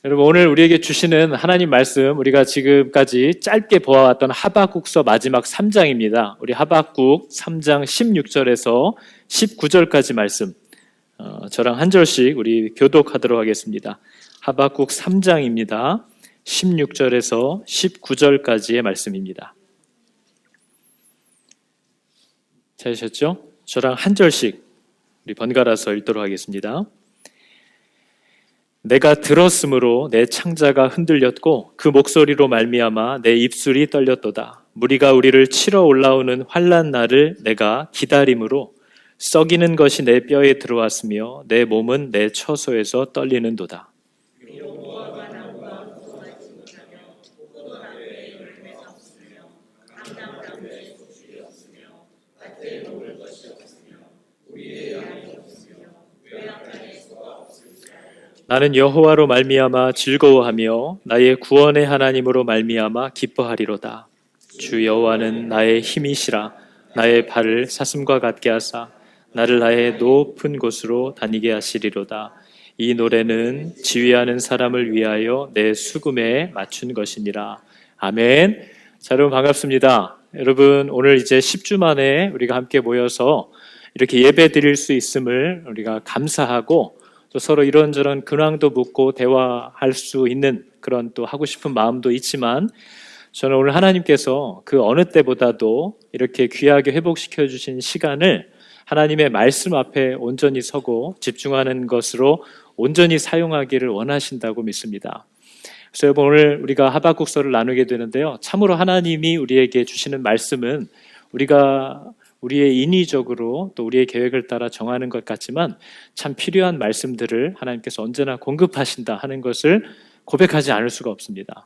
여러분, 오늘 우리에게 주시는 하나님 말씀, 우리가 지금까지 짧게 보아왔던 하박국서 마지막 3장입니다. 우리 하박국 3장 16절에서 19절까지 말씀, 저랑 한 절씩 우리 교독하도록 하겠습니다. 하박국 3장입니다. 16절에서 19절까지의 말씀입니다. 찾으셨죠? 저랑 한 절씩 우리 번갈아서 읽도록 하겠습니다. 내가 들었으므로 내 창자가 흔들렸고 그 목소리로 말미암아 내 입술이 떨렸도다. 무리가 우리를 치러 올라오는 환난 날을 내가 기다림으로 썩이는 것이 내 뼈에 들어왔으며 내 몸은 내 처소에서 떨리는도다. 나는 여호와로 말미암아 즐거워하며 나의 구원의 하나님으로 말미암아 기뻐하리로다. 주 여호와는 나의 힘이시라. 나의 발을 사슴과 같게 하사 나를 나의 높은 곳으로 다니게 하시리로다. 이 노래는 지휘하는 사람을 위하여 내 수금에 맞춘 것이니라. 아멘. 자, 여러분 반갑습니다. 여러분, 오늘 이제 10주 만에 우리가 함께 모여서 이렇게 예배 드릴 수 있음을 우리가 감사하고 또 서로 이런저런 근황도 묻고 대화할 수 있는 그런 또 하고 싶은 마음도 있지만, 저는 오늘 하나님께서 그 어느 때보다도 이렇게 귀하게 회복시켜 주신 시간을 하나님의 말씀 앞에 온전히 서고 집중하는 것으로 온전히 사용하기를 원하신다고 믿습니다. 그래서 여러분, 오늘 우리가 하박국서를 나누게 되는데요, 참으로 하나님이 우리에게 주시는 말씀은 우리가 우리의 인위적으로 또 우리의 계획을 따라 정하는 것 같지만 참 필요한 말씀들을 하나님께서 언제나 공급하신다 하는 것을 고백하지 않을 수가 없습니다.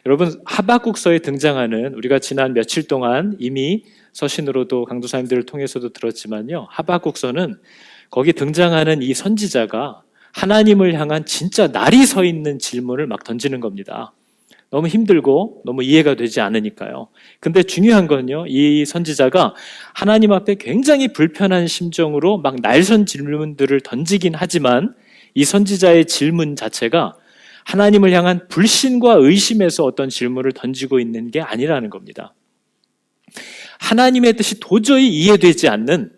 여러분, 하박국서에 등장하는, 우리가 지난 며칠 동안 이미 서신으로도 강도사님들을 통해서도 들었지만요, 하박국서는 거기 등장하는 이 선지자가 하나님을 향한 진짜 날이 서 있는 질문을 막 던지는 겁니다. 너무 힘들고 너무 이해가 되지 않으니까요. 근데 중요한 건요, 이 선지자가 하나님 앞에 굉장히 불편한 심정으로 막 날선 질문들을 던지긴 하지만 이 선지자의 질문 자체가 하나님을 향한 불신과 의심에서 어떤 질문을 던지고 있는 게 아니라는 겁니다. 하나님의 뜻이 도저히 이해되지 않는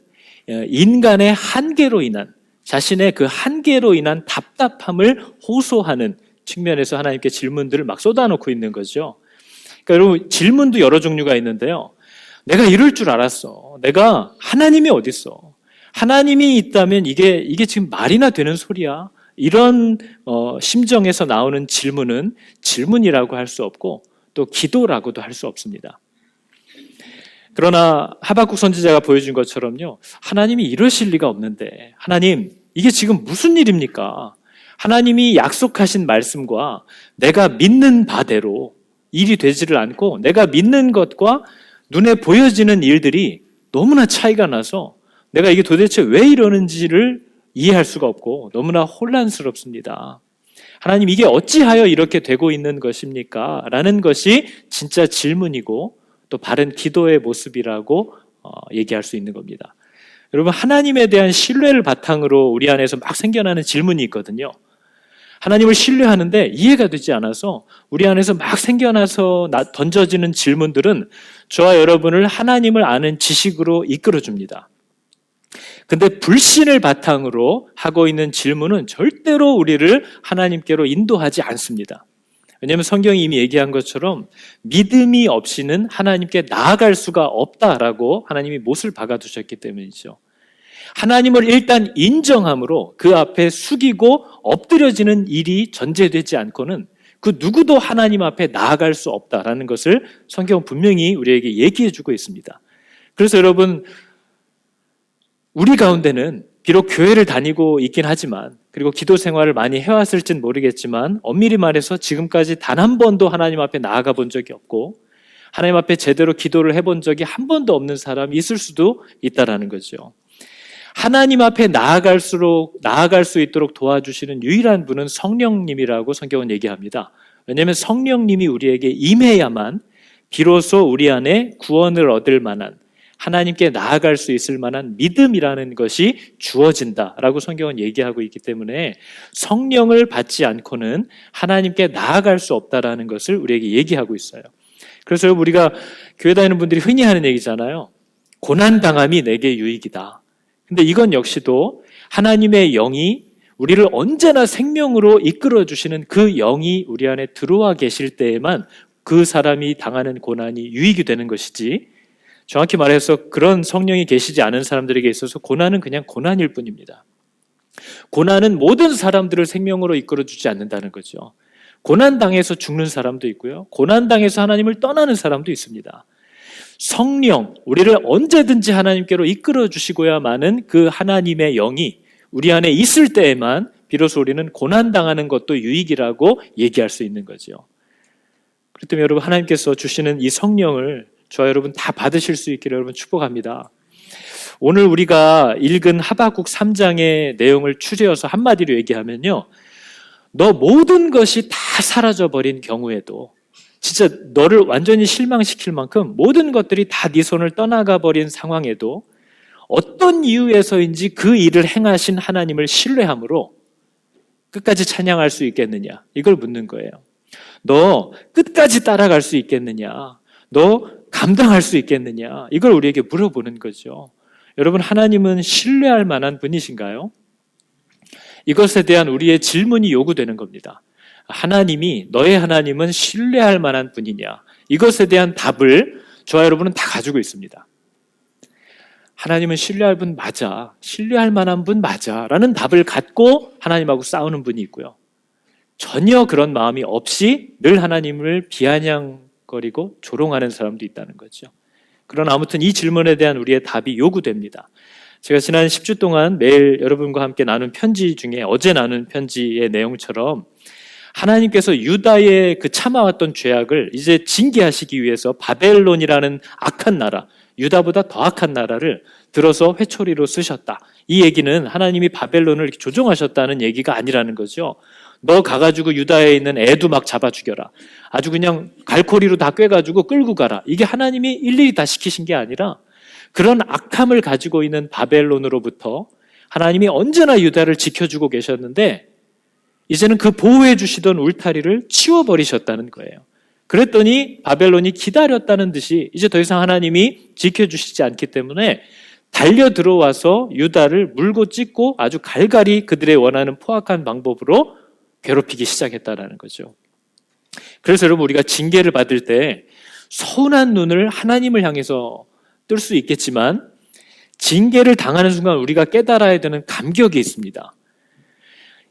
인간의 한계로 인한, 자신의 그 한계로 인한 답답함을 호소하는 측면에서 하나님께 질문들을 막 쏟아놓고 있는 거죠. 그러니까 여러분, 질문도 여러 종류가 있는데요, 내가 이럴 줄 알았어. 내가 하나님이 어디 있어? 하나님이 있다면 이게 지금 말이나 되는 소리야? 이런 심정에서 나오는 질문은 질문이라고 할 수 없고 또 기도라고도 할 수 없습니다. 그러나 하박국 선지자가 보여준 것처럼요, 하나님이 이러실 리가 없는데, 하나님, 이게 지금 무슨 일입니까? 하나님이 약속하신 말씀과 내가 믿는 바대로 일이 되지를 않고 내가 믿는 것과 눈에 보여지는 일들이 너무나 차이가 나서 내가 이게 도대체 왜 이러는지를 이해할 수가 없고 너무나 혼란스럽습니다. 하나님, 이게 어찌하여 이렇게 되고 있는 것입니까? 라는 것이 진짜 질문이고 또 바른 기도의 모습이라고 얘기할 수 있는 겁니다. 여러분, 하나님에 대한 신뢰를 바탕으로 우리 안에서 막 생겨나는 질문이 있거든요. 하나님을 신뢰하는데 이해가 되지 않아서 우리 안에서 막 생겨나서 던져지는 질문들은 저와 여러분을 하나님을 아는 지식으로 이끌어줍니다. 근데 불신을 바탕으로 하고 있는 질문은 절대로 우리를 하나님께로 인도하지 않습니다. 왜냐하면 성경이 이미 얘기한 것처럼 믿음이 없이는 하나님께 나아갈 수가 없다라고 하나님이 못을 박아두셨기 때문이죠. 하나님을 일단 인정함으로 그 앞에 숙이고 엎드려지는 일이 전제되지 않고는 그 누구도 하나님 앞에 나아갈 수 없다라는 것을 성경은 분명히 우리에게 얘기해 주고 있습니다. 그래서 여러분, 우리 가운데는 비록 교회를 다니고 있긴 하지만, 그리고 기도 생활을 많이 해왔을진 모르겠지만, 엄밀히 말해서 지금까지 단 한 번도 하나님 앞에 나아가 본 적이 없고 하나님 앞에 제대로 기도를 해본 적이 한 번도 없는 사람이 있을 수도 있다라는 거죠. 하나님 앞에 나아갈 수 있도록 도와주시는 유일한 분은 성령님이라고 성경은 얘기합니다. 왜냐하면 성령님이 우리에게 임해야만 비로소 우리 안에 구원을 얻을 만한, 하나님께 나아갈 수 있을 만한 믿음이라는 것이 주어진다라고 성경은 얘기하고 있기 때문에 성령을 받지 않고는 하나님께 나아갈 수 없다라는 것을 우리에게 얘기하고 있어요. 그래서 우리가 교회 다니는 분들이 흔히 하는 얘기잖아요. 고난당함이 내게 유익이다. 근데 이건 역시도 하나님의 영이 우리를 언제나 생명으로 이끌어 주시는 그 영이 우리 안에 들어와 계실 때에만 그 사람이 당하는 고난이 유익이 되는 것이지, 정확히 말해서 그런 성령이 계시지 않은 사람들에게 있어서 고난은 그냥 고난일 뿐입니다. 고난은 모든 사람들을 생명으로 이끌어 주지 않는다는 거죠. 고난당해서 죽는 사람도 있고요. 고난당해서 하나님을 떠나는 사람도 있습니다. 성령, 우리를 언제든지 하나님께로 이끌어 주시고야만은 그 하나님의 영이 우리 안에 있을 때에만 비로소 우리는 고난당하는 것도 유익이라고 얘기할 수 있는 거죠. 그렇기 때문에 여러분, 하나님께서 주시는 이 성령을 저와 여러분 다 받으실 수 있기를 여러분 축복합니다. 오늘 우리가 읽은 하박국 3장의 내용을 추려서 한마디로 얘기하면요, 너 모든 것이 다 사라져버린 경우에도, 진짜 너를 완전히 실망시킬 만큼 모든 것들이 다 네 손을 떠나가 버린 상황에도 어떤 이유에서인지 그 일을 행하신 하나님을 신뢰함으로 끝까지 찬양할 수 있겠느냐, 이걸 묻는 거예요. 너 끝까지 따라갈 수 있겠느냐, 너 감당할 수 있겠느냐, 이걸 우리에게 물어보는 거죠. 여러분, 하나님은 신뢰할 만한 분이신가요? 이것에 대한 우리의 질문이 요구되는 겁니다. 하나님이, 너의 하나님은 신뢰할 만한 분이냐, 이것에 대한 답을 저와 여러분은 다 가지고 있습니다. 하나님은 신뢰할 분 맞아, 신뢰할 만한 분 맞아 라는 답을 갖고 하나님하고 싸우는 분이 있고요, 전혀 그런 마음이 없이 늘 하나님을 비아냥거리고 조롱하는 사람도 있다는 거죠. 그러나 아무튼 이 질문에 대한 우리의 답이 요구됩니다. 제가 지난 10주 동안 매일 여러분과 함께 나눈 편지 중에 어제 나눈 편지의 내용처럼 하나님께서 유다의 그 참아왔던 죄악을 이제 징계하시기 위해서 바벨론이라는 악한 나라, 유다보다 더 악한 나라를 들어서 회초리로 쓰셨다. 이 얘기는 하나님이 바벨론을 조종하셨다는 얘기가 아니라는 거죠. 너 가가지고 유다에 있는 애도 막 잡아 죽여라. 아주 그냥 갈고리로 다 꿰가지고 끌고 가라. 이게 하나님이 일일이 다 시키신 게 아니라 그런 악함을 가지고 있는 바벨론으로부터 하나님이 언제나 유다를 지켜주고 계셨는데 이제는 그 보호해 주시던 울타리를 치워버리셨다는 거예요. 그랬더니 바벨론이 기다렸다는 듯이 이제 더 이상 하나님이 지켜주시지 않기 때문에 달려 들어와서 유다를 물고 찢고 아주 갈갈이 그들의 원하는 포악한 방법으로 괴롭히기 시작했다는 거죠. 그래서 여러분, 우리가 징계를 받을 때 서운한 눈을 하나님을 향해서 뜰 수 있겠지만 징계를 당하는 순간 우리가 깨달아야 되는 감격이 있습니다.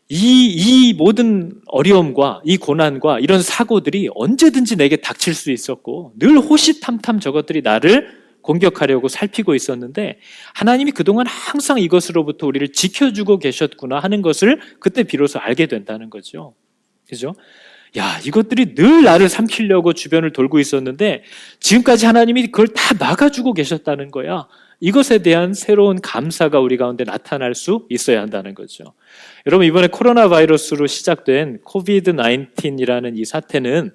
이 모든 어려움과 이 고난과 이런 사고들이 언제든지 내게 닥칠 수 있었고 늘 호시탐탐 저것들이 나를 공격하려고 살피고 있었는데 하나님이 그동안 항상 이것으로부터 우리를 지켜주고 계셨구나 하는 것을 그때 비로소 알게 된다는 거죠. 그죠? 야, 이것들이 늘 나를 삼키려고 주변을 돌고 있었는데 지금까지 하나님이 그걸 다 막아주고 계셨다는 거야. 이것에 대한 새로운 감사가 우리 가운데 나타날 수 있어야 한다는 거죠. 여러분, 이번에 코로나 바이러스로 시작된 코비드-19이라는 이 사태는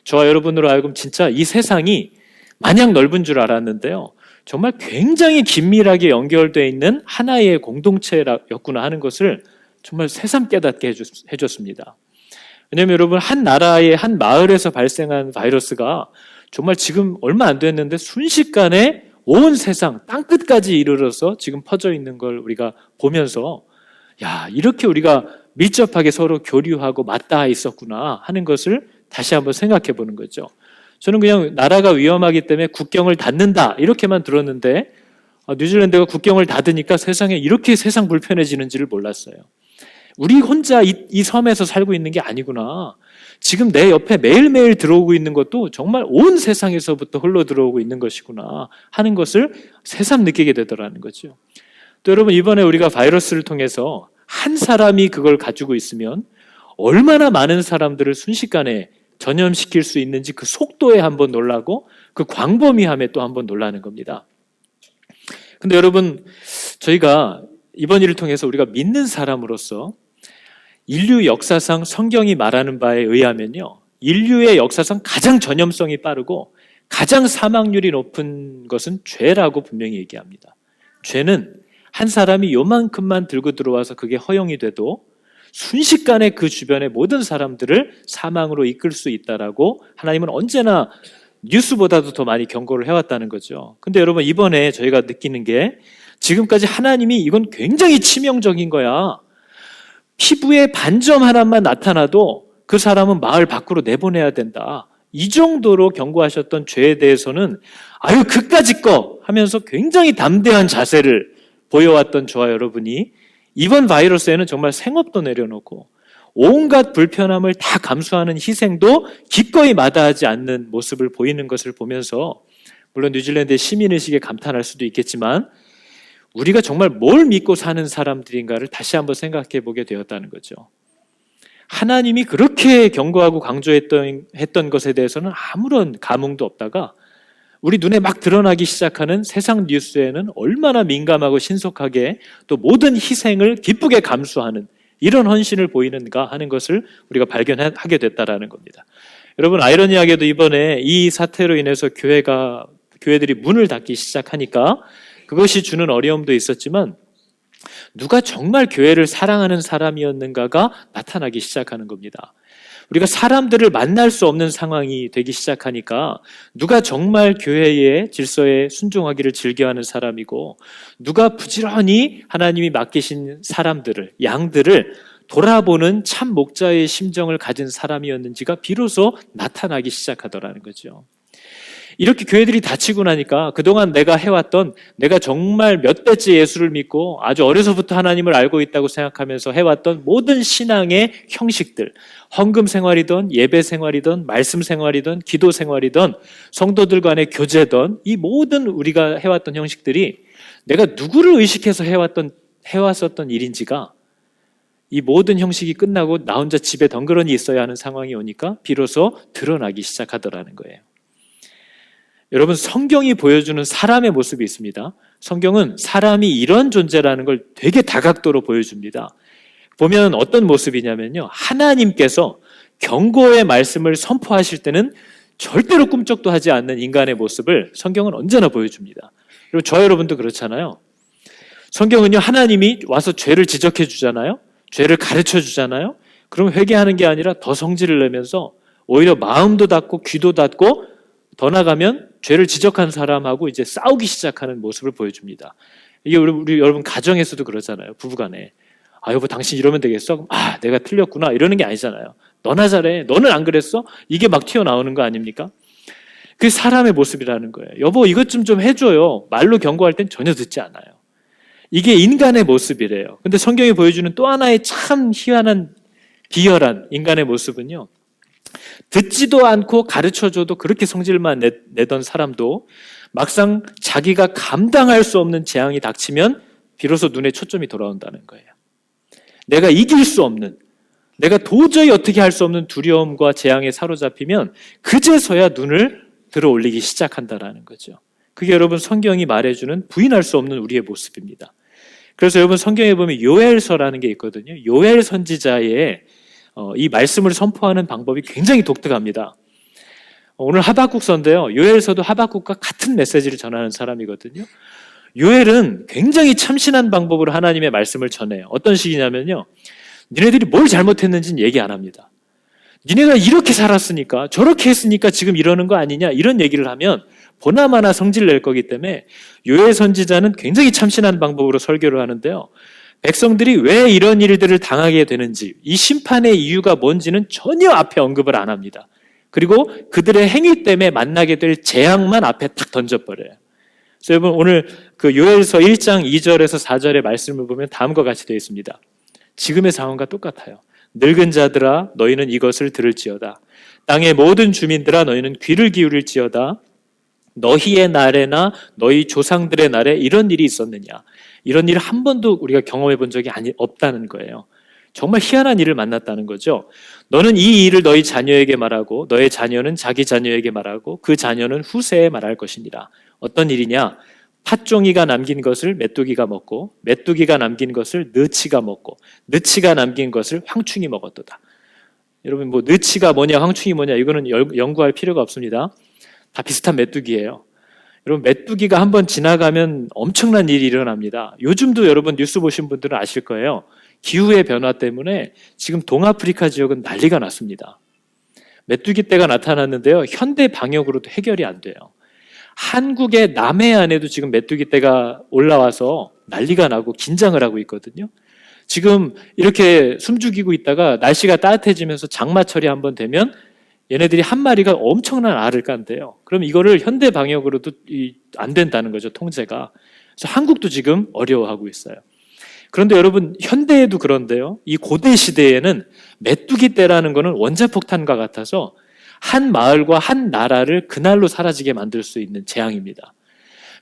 저와 여러분으로 하여금 진짜 이 세상이 마냥 넓은 줄 알았는데요, 정말 굉장히 긴밀하게 연결되어 있는 하나의 공동체였구나 하는 것을 정말 새삼 깨닫게 해줬습니다. 왜냐하면 여러분, 한 나라의 한 마을에서 발생한 바이러스가 정말 지금 얼마 안 됐는데 순식간에 온 세상 땅끝까지 이르러서 지금 퍼져 있는 걸 우리가 보면서 야, 이렇게 우리가 밀접하게 서로 교류하고 맞닿아 있었구나 하는 것을 다시 한번 생각해 보는 거죠. 저는 그냥 나라가 위험하기 때문에 국경을 닫는다 이렇게만 들었는데 뉴질랜드가 국경을 닫으니까 세상에 이렇게 세상 불편해지는지를 몰랐어요. 우리 혼자 이 섬에서 살고 있는 게 아니구나. 지금 내 옆에 매일매일 들어오고 있는 것도 정말 온 세상에서부터 흘러 들어오고 있는 것이구나 하는 것을 새삼 느끼게 되더라는 거죠. 또 여러분, 이번에 우리가 바이러스를 통해서 한 사람이 그걸 가지고 있으면 얼마나 많은 사람들을 순식간에 전염시킬 수 있는지 그 속도에 한번 놀라고 그 광범위함에 또 한번 놀라는 겁니다. 근데 여러분, 저희가 이번 일을 통해서 우리가 믿는 사람으로서 인류 역사상 성경이 말하는 바에 의하면요, 인류의 역사상 가장 전염성이 빠르고 가장 사망률이 높은 것은 죄라고 분명히 얘기합니다. 죄는 한 사람이 요만큼만 들고 들어와서 그게 허용이 돼도 순식간에 그 주변의 모든 사람들을 사망으로 이끌 수 있다라고 하나님은 언제나 뉴스보다도 더 많이 경고를 해왔다는 거죠. 근데 여러분, 이번에 저희가 느끼는 게 지금까지 하나님이 이건 굉장히 치명적인 거야. 피부에 반점 하나만 나타나도 그 사람은 마을 밖으로 내보내야 된다. 이 정도로 경고하셨던 죄에 대해서는 아유 그까짓 거 하면서 굉장히 담대한 자세를 보여왔던 저와 여러분이 이번 바이러스에는 정말 생업도 내려놓고 온갖 불편함을 다 감수하는 희생도 기꺼이 마다하지 않는 모습을 보이는 것을 보면서 물론 뉴질랜드의 시민의식에 감탄할 수도 있겠지만 우리가 정말 뭘 믿고 사는 사람들인가를 다시 한번 생각해 보게 되었다는 거죠. 하나님이 그렇게 경고하고 강조했던 것에 대해서는 아무런 감흥도 없다가 우리 눈에 막 드러나기 시작하는 세상 뉴스에는 얼마나 민감하고 신속하게 또 모든 희생을 기쁘게 감수하는 이런 헌신을 보이는가 하는 것을 우리가 발견하게 됐다라는 겁니다. 여러분, 아이러니하게도 이번에 이 사태로 인해서 교회들이 문을 닫기 시작하니까 그것이 주는 어려움도 있었지만 누가 정말 교회를 사랑하는 사람이었는가가 나타나기 시작하는 겁니다. 우리가 사람들을 만날 수 없는 상황이 되기 시작하니까 누가 정말 교회의 질서에 순종하기를 즐겨하는 사람이고 누가 부지런히 하나님이 맡기신 사람들을, 양들을 돌아보는 참 목자의 심정을 가진 사람이었는지가 비로소 나타나기 시작하더라는 거죠. 이렇게 교회들이 닫히고 나니까 그동안 내가 정말 몇 대째 예수를 믿고 아주 어려서부터 하나님을 알고 있다고 생각하면서 해왔던 모든 신앙의 형식들, 헌금 생활이든 예배 생활이든 말씀 생활이든 기도 생활이든 성도들 간의 교제든 이 모든 우리가 해왔던 형식들이 내가 누구를 의식해서 해왔었던 일인지가 이 모든 형식이 끝나고 나 혼자 집에 덩그러니 있어야 하는 상황이 오니까 비로소 드러나기 시작하더라는 거예요. 여러분, 성경이 보여주는 사람의 모습이 있습니다. 성경은 사람이 이런 존재라는 걸 되게 다각도로 보여줍니다. 보면 어떤 모습이냐면요, 하나님께서 경고의 말씀을 선포하실 때는 절대로 꿈쩍도 하지 않는 인간의 모습을 성경은 언제나 보여줍니다. 그리고 저 여러분도 그렇잖아요. 성경은요, 하나님이 와서 죄를 지적해 주잖아요. 죄를 가르쳐 주잖아요. 그럼 회개하는 게 아니라 더 성질을 내면서 오히려 마음도 닫고 귀도 닫고 더 나가면 죄를 지적한 사람하고 이제 싸우기 시작하는 모습을 보여줍니다. 이게 우리 여러분 가정에서도 그러잖아요. 부부간에. 아, 여보 당신 이러면 되겠어? 아, 내가 틀렸구나. 이러는 게 아니잖아요. 너나 잘해. 너는 안 그랬어? 이게 막 튀어나오는 거 아닙니까? 그게 사람의 모습이라는 거예요. 여보 이것 좀 해줘요. 말로 경고할 땐 전혀 듣지 않아요. 이게 인간의 모습이래요. 근데 성경이 보여주는 또 하나의 참 희한한 비열한 인간의 모습은요, 듣지도 않고 가르쳐줘도 그렇게 성질만 내던 사람도 막상 자기가 감당할 수 없는 재앙이 닥치면 비로소 눈에 초점이 돌아온다는 거예요. 내가 이길 수 없는, 내가 도저히 어떻게 할 수 없는 두려움과 재앙에 사로잡히면 그제서야 눈을 들어 올리기 시작한다는 거죠. 그게 여러분 성경이 말해주는 부인할 수 없는 우리의 모습입니다. 그래서 여러분 성경에 보면 요엘서라는 게 있거든요. 요엘 선지자의 이 말씀을 선포하는 방법이 굉장히 독특합니다. 오늘 하박국서인데요. 요엘서도 하박국과 같은 메시지를 전하는 사람이거든요. 요엘은 굉장히 참신한 방법으로 하나님의 말씀을 전해요. 어떤 식이냐면요, 니네들이 뭘 잘못했는지는 얘기 안 합니다. 니네가 이렇게 살았으니까 저렇게 했으니까 지금 이러는 거 아니냐 이런 얘기를 하면 보나마나 성질 낼 거기 때문에 요엘 선지자는 굉장히 참신한 방법으로 설교를 하는데요, 백성들이 왜 이런 일들을 당하게 되는지, 이 심판의 이유가 뭔지는 전혀 앞에 언급을 안 합니다. 그리고 그들의 행위 때문에 만나게 될 재앙만 앞에 탁 던져버려요. 그래서 여러분 오늘 그 요엘서 1장 2절에서 4절의 말씀을 보면 다음과 같이 되어 있습니다. 지금의 상황과 똑같아요. 늙은 자들아 너희는 이것을 들을지어다. 땅의 모든 주민들아 너희는 귀를 기울일지어다. 너희의 날에나 너희 조상들의 날에 이런 일이 있었느냐. 이런 일을 한 번도 우리가 경험해 본 적이 없다는 거예요. 정말 희한한 일을 만났다는 거죠. 너는 이 일을 너희 자녀에게 말하고 너의 자녀는 자기 자녀에게 말하고 그 자녀는 후세에 말할 것이니라. 어떤 일이냐? 팥종이가 남긴 것을 메뚜기가 먹고 메뚜기가 남긴 것을 느치가 먹고 느치가 남긴 것을 황충이 먹었도다. 여러분 뭐 느치가 뭐냐 황충이 뭐냐 이거는 연구할 필요가 없습니다. 다 비슷한 메뚜기예요. 여러분, 메뚜기가 한번 지나가면 엄청난 일이 일어납니다. 요즘도 여러분 뉴스 보신 분들은 아실 거예요. 기후의 변화 때문에 지금 동아프리카 지역은 난리가 났습니다. 메뚜기 떼가 나타났는데요. 현대 방역으로도 해결이 안 돼요. 한국의 남해안에도 지금 메뚜기 떼가 올라와서 난리가 나고 긴장을 하고 있거든요. 지금 이렇게 숨죽이고 있다가 날씨가 따뜻해지면서 장마철이 한번 되면 얘네들이 한 마리가 엄청난 알을 깐대요. 그럼 이거를 현대 방역으로도 안 된다는 거죠, 통제가. 그래서 한국도 지금 어려워하고 있어요. 그런데 여러분, 현대에도 그런데요. 이 고대 시대에는 메뚜기 떼라는 거는 원자폭탄과 같아서 한 마을과 한 나라를 그날로 사라지게 만들 수 있는 재앙입니다.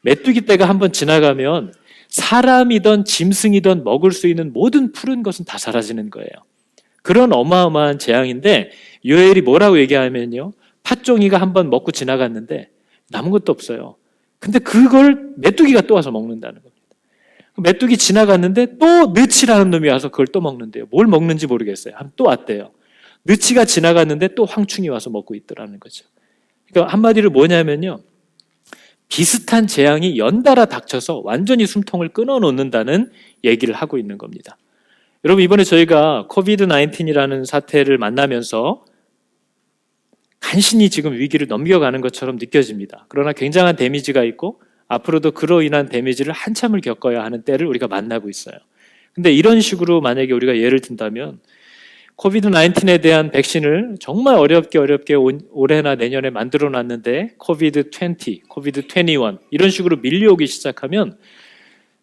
메뚜기 떼가 한번 지나가면 사람이든 짐승이든 먹을 수 있는 모든 푸른 것은 다 사라지는 거예요. 그런 어마어마한 재앙인데 요엘이 뭐라고 얘기하면요. 팥종이가 한번 먹고 지나갔는데 남은 것도 없어요. 근데 그걸 메뚜기가 또 와서 먹는다는 겁니다. 메뚜기 지나갔는데 또 느치라는 놈이 와서 그걸 또 먹는데요. 뭘 먹는지 모르겠어요. 또 왔대요. 느치가 지나갔는데 또 황충이 와서 먹고 있더라는 거죠. 그러니까 한마디로 뭐냐면요. 비슷한 재앙이 연달아 닥쳐서 완전히 숨통을 끊어놓는다는 얘기를 하고 있는 겁니다. 여러분, 이번에 저희가 코비드-19이라는 사태를 만나면서 간신히 지금 위기를 넘겨가는 것처럼 느껴집니다. 그러나 굉장한 데미지가 있고 앞으로도 그로 인한 데미지를 한참을 겪어야 하는 때를 우리가 만나고 있어요. 근데 이런 식으로 만약에 우리가 예를 든다면 코비드-19에 대한 백신을 정말 어렵게 올해나 내년에 만들어 놨는데 코비드-20, 코비드-21 이런 식으로 밀려오기 시작하면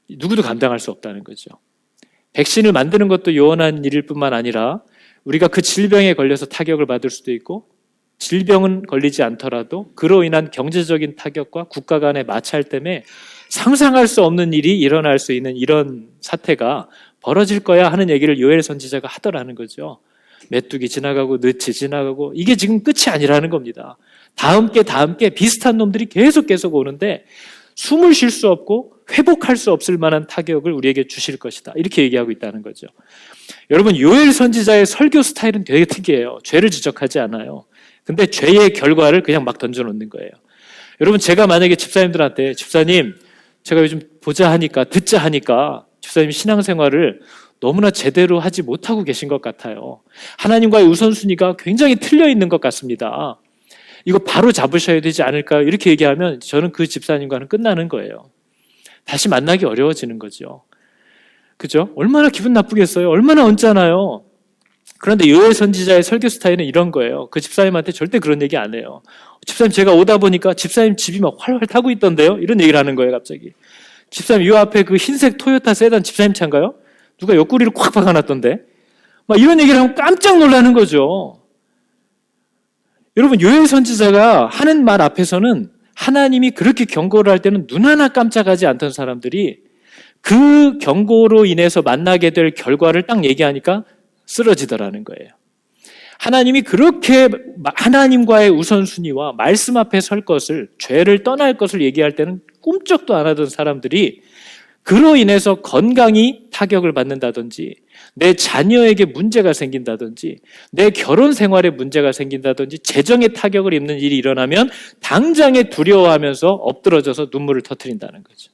누구도 감당할 수 없다는 거죠. 백신을 만드는 것도 요원한 일일 뿐만 아니라 우리가 그 질병에 걸려서 타격을 받을 수도 있고 질병은 걸리지 않더라도 그로 인한 경제적인 타격과 국가 간의 마찰 때문에 상상할 수 없는 일이 일어날 수 있는 이런 사태가 벌어질 거야 하는 얘기를 요엘 선지자가 하더라는 거죠. 메뚜기 지나가고 느치 지나가고 이게 지금 끝이 아니라는 겁니다. 다음 게 비슷한 놈들이 계속 오는데 숨을 쉴 수 없고 회복할 수 없을 만한 타격을 우리에게 주실 것이다. 이렇게 얘기하고 있다는 거죠. 여러분, 요엘 선지자의 설교 스타일은 되게 특이해요. 죄를 지적하지 않아요. 근데 죄의 결과를 그냥 막 던져놓는 거예요. 여러분, 제가 만약에 집사님들한테 집사님, 제가 요즘 보자 하니까 듣자 하니까 집사님 신앙생활을 너무나 제대로 하지 못하고 계신 것 같아요. 하나님과의 우선순위가 굉장히 틀려 있는 것 같습니다. 이거 바로 잡으셔야 되지 않을까요? 이렇게 얘기하면 저는 그 집사님과는 끝나는 거예요. 다시 만나기 어려워지는 거죠. 그죠? 얼마나 기분 나쁘겠어요? 얼마나 언짢아요. 그런데 요엘 선지자의 설교 스타일은 이런 거예요. 그 집사님한테 절대 그런 얘기 안 해요. 집사님, 제가 오다 보니까 집사님 집이 막 활활 타고 있던데요? 이런 얘기를 하는 거예요, 갑자기. 집사님, 요 앞에 그 흰색 토요타 세단 집사님 차인가요? 누가 옆구리를 콱 박아놨던데? 막 이런 얘기를 하면 깜짝 놀라는 거죠. 여러분, 요엘 선지자가 하는 말 앞에서는 하나님이 그렇게 경고를 할 때는 눈 하나 깜짝하지 않던 사람들이 그 경고로 인해서 만나게 될 결과를 딱 얘기하니까 쓰러지더라는 거예요. 하나님이 그렇게 하나님과의 우선순위와 말씀 앞에 설 것을, 죄를 떠날 것을 얘기할 때는 꿈쩍도 안 하던 사람들이 그로 인해서 건강이 타격을 받는다든지 내 자녀에게 문제가 생긴다든지 내 결혼 생활에 문제가 생긴다든지 재정에 타격을 입는 일이 일어나면 당장에 두려워하면서 엎드러져서 눈물을 터뜨린다는 거죠.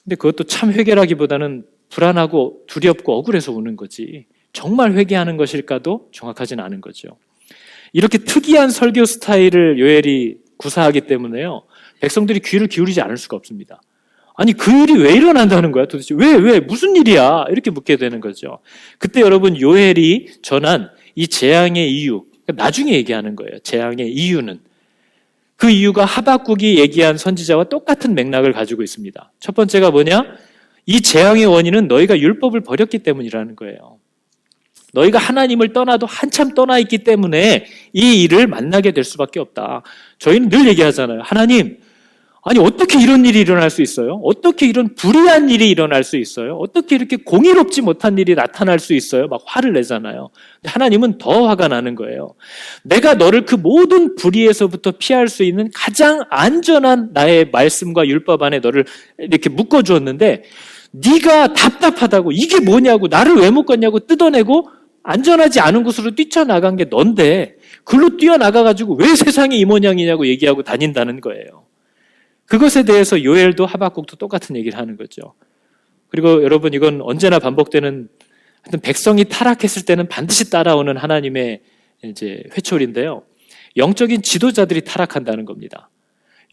근데 그것도 참 회개라기보다는 불안하고 두렵고 억울해서 우는 거지 정말 회개하는 것일까도 정확하진 않은 거죠. 이렇게 특이한 설교 스타일을 요엘이 구사하기 때문에요. 백성들이 귀를 기울이지 않을 수가 없습니다. 아니, 그 일이 왜 일어난다는 거야? 도대체 왜 무슨 일이야? 이렇게 묻게 되는 거죠. 그때 여러분, 요엘이 전한 이 재앙의 이유, 나중에 얘기하는 거예요. 재앙의 이유는. 그 이유가 하박국이 얘기한 선지자와 똑같은 맥락을 가지고 있습니다. 첫 번째가 뭐냐? 이 재앙의 원인은 너희가 율법을 버렸기 때문이라는 거예요. 너희가 하나님을 떠나도 한참 떠나 있기 때문에 이 일을 만나게 될 수밖에 없다. 저희는 늘 얘기하잖아요. 하나님, 아니 어떻게 이런 일이 일어날 수 있어요? 어떻게 이런 불의한 일이 일어날 수 있어요? 어떻게 이렇게 공의롭지 못한 일이 나타날 수 있어요? 막 화를 내잖아요. 근데 하나님은 더 화가 나는 거예요. 내가 너를 그 모든 불의에서부터 피할 수 있는 가장 안전한 나의 말씀과 율법 안에 너를 이렇게 묶어주었는데 네가 답답하다고 이게 뭐냐고 나를 왜 묶었냐고 뜯어내고 안전하지 않은 곳으로 뛰쳐나간 게 넌데 글로 뛰어나가가지고 왜 세상이 이 모양이냐고 얘기하고 다닌다는 거예요. 그것에 대해서 요엘도 하박국도 똑같은 얘기를 하는 거죠. 그리고 여러분, 이건 언제나 반복되는, 하여튼 백성이 타락했을 때는 반드시 따라오는 하나님의 이제 회초리인데요. 영적인 지도자들이 타락한다는 겁니다.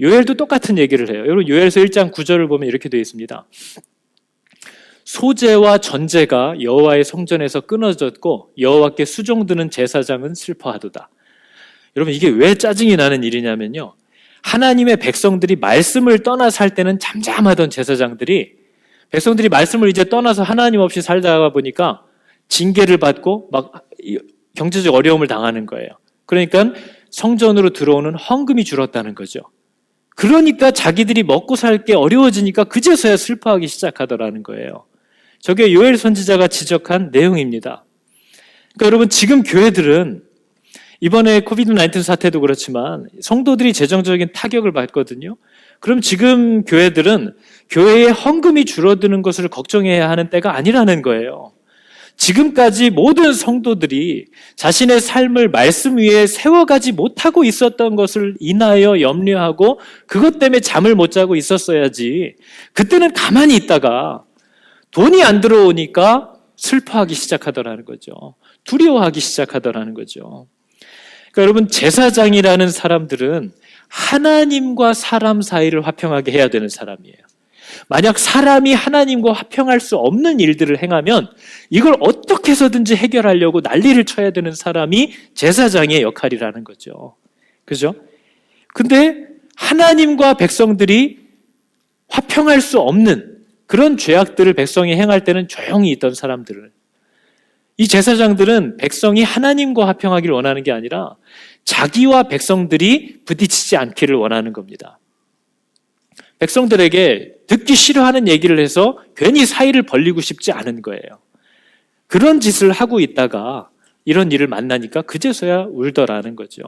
요엘도 똑같은 얘기를 해요. 여러분, 요엘서 1장 9절을 보면 이렇게 되어 있습니다. 소제와 전제가 여호와의 성전에서 끊어졌고 여호와께 수종드는 제사장은 슬퍼하도다. 여러분, 이게 왜 짜증이 나는 일이냐면요, 하나님의 백성들이 말씀을 떠나 살 때는 잠잠하던 제사장들이 백성들이 말씀을 이제 떠나서 하나님 없이 살다가 보니까 징계를 받고 막 경제적 어려움을 당하는 거예요. 그러니까 성전으로 들어오는 헌금이 줄었다는 거죠. 그러니까 자기들이 먹고 살 게 어려워지니까 그제서야 슬퍼하기 시작하더라는 거예요. 저게 요엘 선지자가 지적한 내용입니다. 그러니까 여러분, 지금 교회들은 이번에 코비드-19 사태도 그렇지만 성도들이 재정적인 타격을 받거든요. 그럼 지금 교회들은 교회의 헌금이 줄어드는 것을 걱정해야 하는 때가 아니라는 거예요. 지금까지 모든 성도들이 자신의 삶을 말씀 위에 세워가지 못하고 있었던 것을 인하여 염려하고 그것 때문에 잠을 못 자고 있었어야지, 그때는 가만히 있다가 돈이 안 들어오니까 슬퍼하기 시작하더라는 거죠. 두려워하기 시작하더라는 거죠. 그러니까 여러분, 제사장이라는 사람들은 하나님과 사람 사이를 화평하게 해야 되는 사람이에요. 만약 사람이 하나님과 화평할 수 없는 일들을 행하면 이걸 어떻게 해서든지 해결하려고 난리를 쳐야 되는 사람이 제사장의 역할이라는 거죠. 그죠? 근데 하나님과 백성들이 화평할 수 없는 그런 죄악들을 백성이 행할 때는 조용히 있던 사람들을, 이 제사장들은 백성이 하나님과 화평하기를 원하는 게 아니라 자기와 백성들이 부딪히지 않기를 원하는 겁니다. 백성들에게 듣기 싫어하는 얘기를 해서 괜히 사이를 벌리고 싶지 않은 거예요. 그런 짓을 하고 있다가 이런 일을 만나니까 그제서야 울더라는 거죠.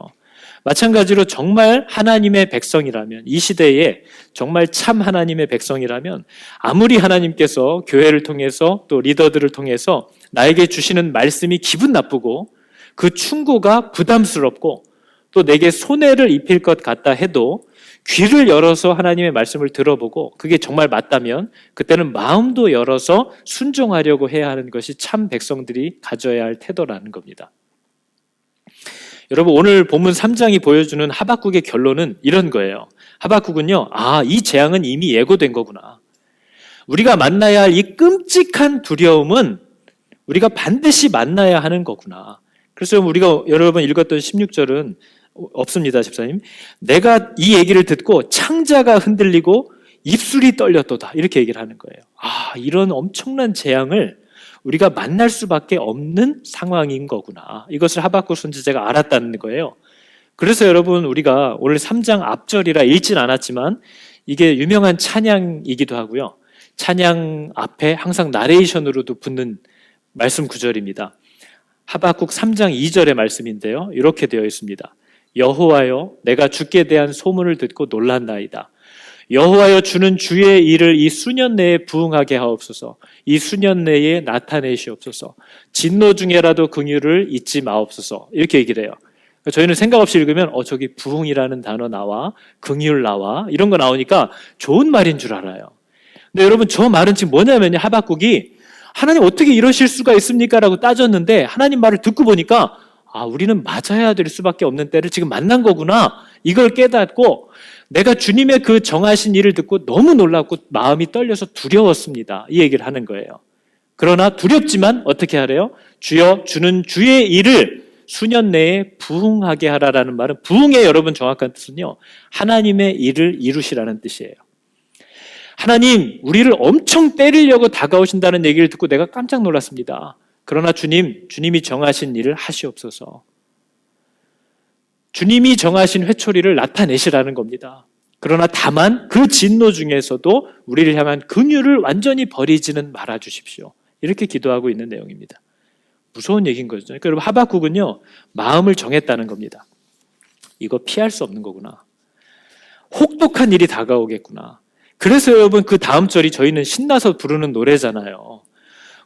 마찬가지로 정말 하나님의 백성이라면, 이 시대에 정말 참 하나님의 백성이라면 아무리 하나님께서 교회를 통해서 또 리더들을 통해서 나에게 주시는 말씀이 기분 나쁘고 그 충고가 부담스럽고 또 내게 손해를 입힐 것 같다 해도 귀를 열어서 하나님의 말씀을 들어보고 그게 정말 맞다면 그때는 마음도 열어서 순종하려고 해야 하는 것이 참 백성들이 가져야 할 태도라는 겁니다. 여러분, 오늘 본문 3장이 보여주는 하박국의 결론은 이런 거예요. 하박국은요, 이 재앙은 이미 예고된 거구나. 우리가 만나야 할 이 끔찍한 두려움은 우리가 반드시 만나야 하는 거구나. 그래서 우리가 여러 번 읽었던 16절은 없습니다, 집사님. 내가 이 얘기를 듣고 창자가 흔들리고 입술이 떨렸도다, 이렇게 얘기를 하는 거예요. 이런 엄청난 재앙을 우리가 만날 수밖에 없는 상황인 거구나. 이것을 하박국 선지자가 알았다는 거예요. 그래서 여러분, 우리가 오늘 3장 앞절이라 읽진 않았지만 이게 유명한 찬양이기도 하고요. 찬양 앞에 항상 나레이션으로도 붙는 말씀 구절입니다. 하박국 3장 2절의 말씀인데요. 이렇게 되어 있습니다. 여호와여, 내가 주께 대한 소문을 듣고 놀랐나이다. 여호와여, 주는 주의 일을 이 수년 내에 부응하게 하옵소서. 이 수년 내에 나타내시옵소서. 진노 중에라도 긍휼을 잊지 마옵소서. 이렇게 얘기를 해요. 저희는 생각 없이 읽으면 저기 부응이라는 단어 나와, 긍휼 나와, 이런 거 나오니까 좋은 말인 줄 알아요. 근데 여러분, 저 말은 지금 뭐냐면요, 하박국이 하나님 어떻게 이러실 수가 있습니까? 라고 따졌는데 하나님 말을 듣고 보니까 우리는 맞아야 될 수밖에 없는 때를 지금 만난 거구나, 이걸 깨닫고 내가 주님의 그 정하신 일을 듣고 너무 놀랍고 마음이 떨려서 두려웠습니다, 이 얘기를 하는 거예요. 그러나 두렵지만 어떻게 하래요? 주여, 주는 주의 일을 수년 내에 부응하게 하라라는 말은, 부응의 여러분 정확한 뜻은요, 하나님의 일을 이루시라는 뜻이에요. 하나님, 우리를 엄청 때리려고 다가오신다는 얘기를 듣고 내가 깜짝 놀랐습니다. 그러나 주님이 정하신 일을 하시옵소서. 주님이 정하신 회초리를 나타내시라는 겁니다. 그러나 다만 그 진노 중에서도 우리를 향한 긍휼을 완전히 버리지는 말아 주십시오. 이렇게 기도하고 있는 내용입니다. 무서운 얘기인 거죠. 그러니까 여러분, 하박국은요, 마음을 정했다는 겁니다. 이거 피할 수 없는 거구나. 혹독한 일이 다가오겠구나. 그래서 여러분, 그 다음 절이 저희는 신나서 부르는 노래잖아요.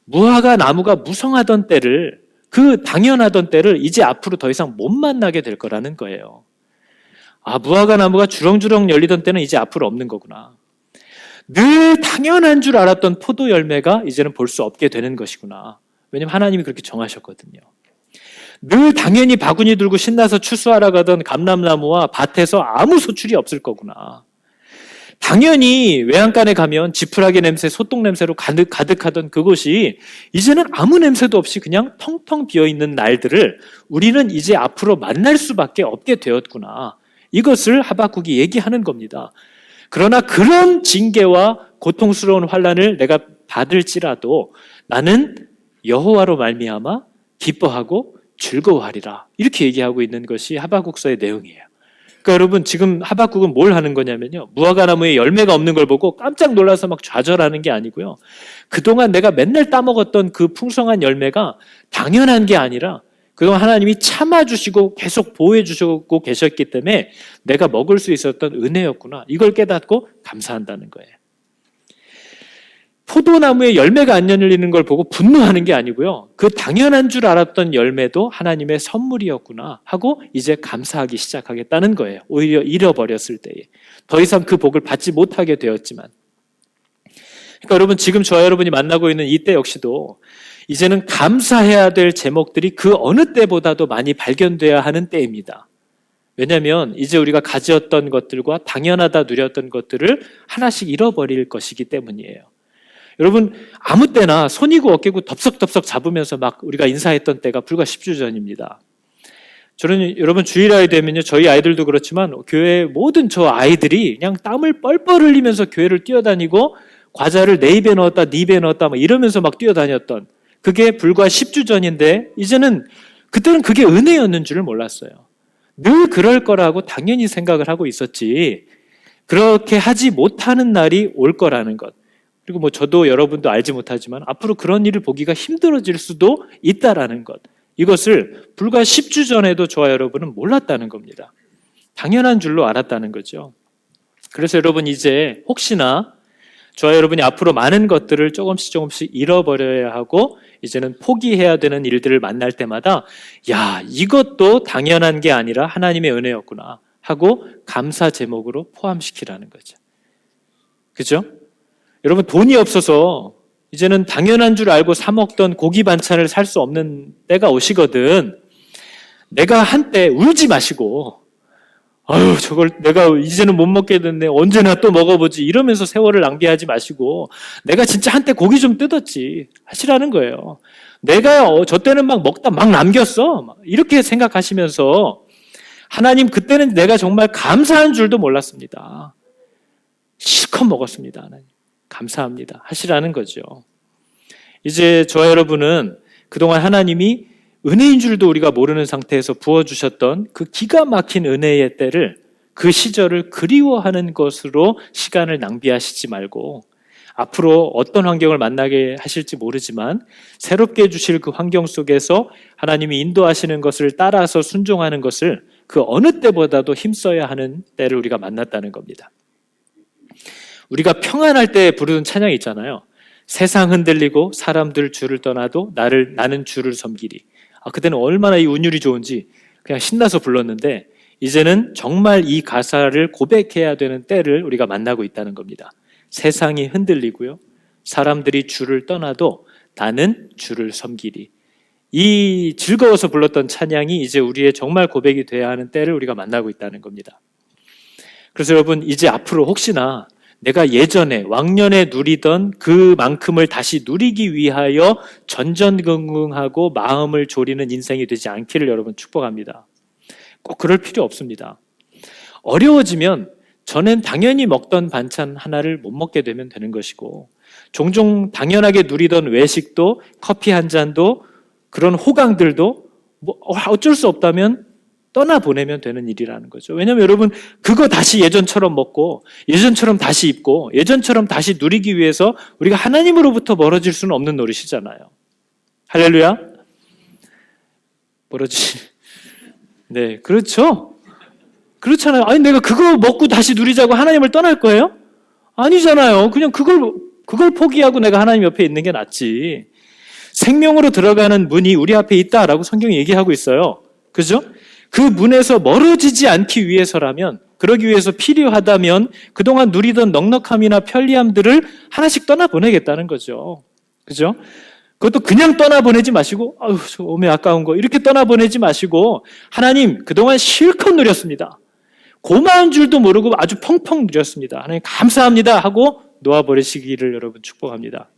무화과 나무가 무성하던 때를 그 당연하던 때를 이제 앞으로 더 이상 못 만나게 될 거라는 거예요. 무화과 나무가 주렁주렁 열리던 때는 이제 앞으로 없는 거구나. 늘 당연한 줄 알았던 포도 열매가 이제는 볼 수 없게 되는 것이구나. 왜냐하면 하나님이 그렇게 정하셨거든요. 늘 당연히 바구니 들고 신나서 추수하러 가던 감람나무와 밭에서 아무 소출이 없을 거구나. 당연히 외양간에 가면 지푸라기 냄새, 소똥 냄새로 가득하던 그곳이 이제는 아무 냄새도 없이 그냥 텅텅 비어있는 날들을 우리는 이제 앞으로 만날 수밖에 없게 되었구나. 이것을 하박국이 얘기하는 겁니다. 그러나 그런 징계와 고통스러운 환난을 내가 받을지라도 나는 여호와로 말미암아 기뻐하고 즐거워하리라. 이렇게 얘기하고 있는 것이 하박국서의 내용이에요. 그러니까 여러분 지금 하박국은 뭘 하는 거냐면요. 무화과 나무에 열매가 없는 걸 보고 깜짝 놀라서 막 좌절하는 게 아니고요. 그동안 내가 맨날 따먹었던 그 풍성한 열매가 당연한 게 아니라 그동안 하나님이 참아주시고 계속 보호해주시고 계셨기 때문에 내가 먹을 수 있었던 은혜였구나. 이걸 깨닫고 감사한다는 거예요. 포도나무에 열매가 안 열리는 걸 보고 분노하는 게 아니고요. 그 당연한 줄 알았던 열매도 하나님의 선물이었구나 하고 이제 감사하기 시작하겠다는 거예요. 오히려 잃어버렸을 때에. 더 이상 그 복을 받지 못하게 되었지만. 그러니까 여러분 지금 저와 여러분이 만나고 있는 이때 역시도 이제는 감사해야 될 제목들이 그 어느 때보다도 많이 발견돼야 하는 때입니다. 왜냐하면 이제 우리가 가졌던 것들과 당연하다 누렸던 것들을 하나씩 잃어버릴 것이기 때문이에요. 여러분 아무 때나 손이고 어깨고 덥석덥석 잡으면서 막 우리가 인사했던 때가 불과 10주 전입니다. 저는 여러분 주일아이 되면요, 저희 아이들도 그렇지만 교회 모든 저 아이들이 그냥 땀을 뻘뻘 흘리면서 교회를 뛰어다니고 과자를 내 입에 넣었다 네 입에 넣었다 막 이러면서 막 뛰어다녔던 그게 불과 10주 전인데 이제는 그때는 그게 은혜였는 줄을 몰랐어요. 늘 그럴 거라고 당연히 생각을 하고 있었지 그렇게 하지 못하는 날이 올 거라는 것. 그리고 저도 여러분도 알지 못하지만 앞으로 그런 일을 보기가 힘들어질 수도 있다라는 것. 이것을 불과 10주 전에도 저와 여러분은 몰랐다는 겁니다. 당연한 줄로 알았다는 거죠. 그래서 여러분 이제 혹시나 저와 여러분이 앞으로 많은 것들을 조금씩 잃어버려야 하고 이제는 포기해야 되는 일들을 만날 때마다 야, 이것도 당연한 게 아니라 하나님의 은혜였구나 하고 감사 제목으로 포함시키라는 거죠. 그죠? 여러분 돈이 없어서 이제는 당연한 줄 알고 사 먹던 고기 반찬을 살 수 없는 때가 오시거든. 내가 한때 울지 마시고 저걸 내가 이제는 못 먹게 됐네. 언제나 또 먹어보지. 이러면서 세월을 낭비하지 마시고 내가 진짜 한때 고기 좀 뜯었지 하시라는 거예요. 내가 저 때는 막 먹다 막 남겼어. 이렇게 생각하시면서 하나님 그때는 내가 정말 감사한 줄도 몰랐습니다. 실컷 먹었습니다. 하나님. 감사합니다. 하시라는 거죠. 이제 저와 여러분은 그동안 하나님이 은혜인 줄도 우리가 모르는 상태에서 부어주셨던 그 기가 막힌 은혜의 때를 그 시절을 그리워하는 것으로 시간을 낭비하시지 말고 앞으로 어떤 환경을 만나게 하실지 모르지만 새롭게 주실 그 환경 속에서 하나님이 인도하시는 것을 따라서 순종하는 것을 그 어느 때보다도 힘써야 하는 때를 우리가 만났다는 겁니다. 우리가 평안할 때 부르는 찬양이 있잖아요. 세상 흔들리고 사람들 주를 떠나도 나는 주를 섬기리. 그때는 얼마나 이 운율이 좋은지 그냥 신나서 불렀는데 이제는 정말 이 가사를 고백해야 되는 때를 우리가 만나고 있다는 겁니다. 세상이 흔들리고요. 사람들이 주를 떠나도 나는 주를 섬기리. 이 즐거워서 불렀던 찬양이 이제 우리의 정말 고백이 돼야 하는 때를 우리가 만나고 있다는 겁니다. 그래서 여러분 이제 앞으로 혹시나 내가 예전에 왕년에 누리던 그만큼을 다시 누리기 위하여 전전긍긍하고 마음을 졸이는 인생이 되지 않기를 여러분 축복합니다. 꼭 그럴 필요 없습니다. 어려워지면 저는 당연히 먹던 반찬 하나를 못 먹게 되면 되는 것이고 종종 당연하게 누리던 외식도 커피 한 잔도 그런 호강들도 어쩔 수 없다면 떠나보내면 되는 일이라는 거죠. 왜냐하면 여러분 그거 다시 예전처럼 먹고 예전처럼 다시 입고 예전처럼 다시 누리기 위해서 우리가 하나님으로부터 멀어질 수는 없는 노릇이잖아요. 할렐루야. 네, 그렇죠. 그렇잖아요. 아니 내가 그거 먹고 다시 누리자고 하나님을 떠날 거예요? 아니잖아요. 그냥 그걸 포기하고 내가 하나님 옆에 있는 게 낫지. 생명으로 들어가는 문이 우리 앞에 있다라고 성경이 얘기하고 있어요. 그죠? 그 문에서 멀어지지 않기 위해서라면, 그러기 위해서 필요하다면 그동안 누리던 넉넉함이나 편리함들을 하나씩 떠나보내겠다는 거죠. 그죠? 그것도 그냥 떠나보내지 마시고, 아유, 저 오매 아까운 거, 이렇게 떠나보내지 마시고, 하나님, 그동안 실컷 누렸습니다. 고마운 줄도 모르고 아주 펑펑 누렸습니다. 하나님, 감사합니다. 하고 놓아버리시기를 여러분 축복합니다.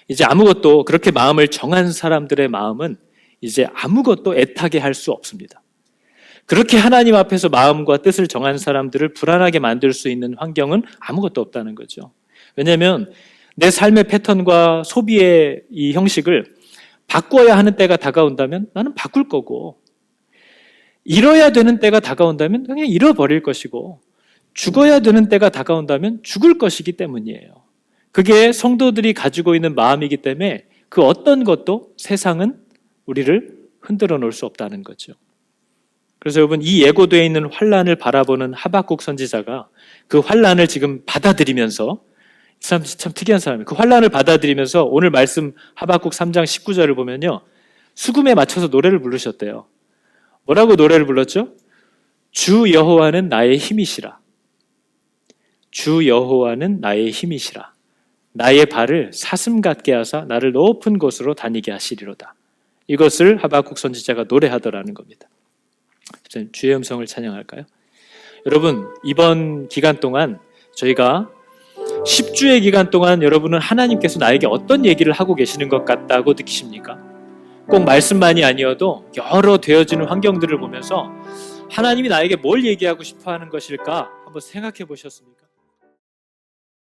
이제 아무것도, 그렇게 마음을 정한 사람들의 마음은 이제 아무것도 애타게 할 수 없습니다. 그렇게 하나님 앞에서 마음과 뜻을 정한 사람들을 불안하게 만들 수 있는 환경은 아무것도 없다는 거죠. 왜냐하면 내 삶의 패턴과 소비의 이 형식을 바꿔야 하는 때가 다가온다면 나는 바꿀 거고, 잃어야 되는 때가 다가온다면 그냥 잃어버릴 것이고, 죽어야 되는 때가 다가온다면 죽을 것이기 때문이에요. 그게 성도들이 가지고 있는 마음이기 때문에 그 어떤 것도 세상은 우리를 흔들어 놓을 수 없다는 거죠. 그래서 여러분, 이 예고되어 있는 환란을 바라보는 하박국 선지자가 그 환란을 지금 받아들이면서, 참 특이한 사람이에요. 그 환란을 받아들이면서 오늘 말씀 하박국 3장 19절을 보면요, 수금에 맞춰서 노래를 부르셨대요. 뭐라고 노래를 불렀죠? 주 여호와는 나의 힘이시라. 주 여호와는 나의 힘이시라. 나의 발을 사슴 같게 하사 나를 높은 곳으로 다니게 하시리로다. 이것을 하박국 선지자가 노래하더라는 겁니다. 주의 음성을 찬양할까요? 여러분, 이번 기간 동안 저희가 10주의 기간 동안 여러분은 하나님께서 나에게 어떤 얘기를 하고 계시는 것 같다고 느끼십니까? 꼭 말씀만이 아니어도 여러 되어지는 환경들을 보면서 하나님이 나에게 뭘 얘기하고 싶어 하는 것일까 한번 생각해 보셨습니까?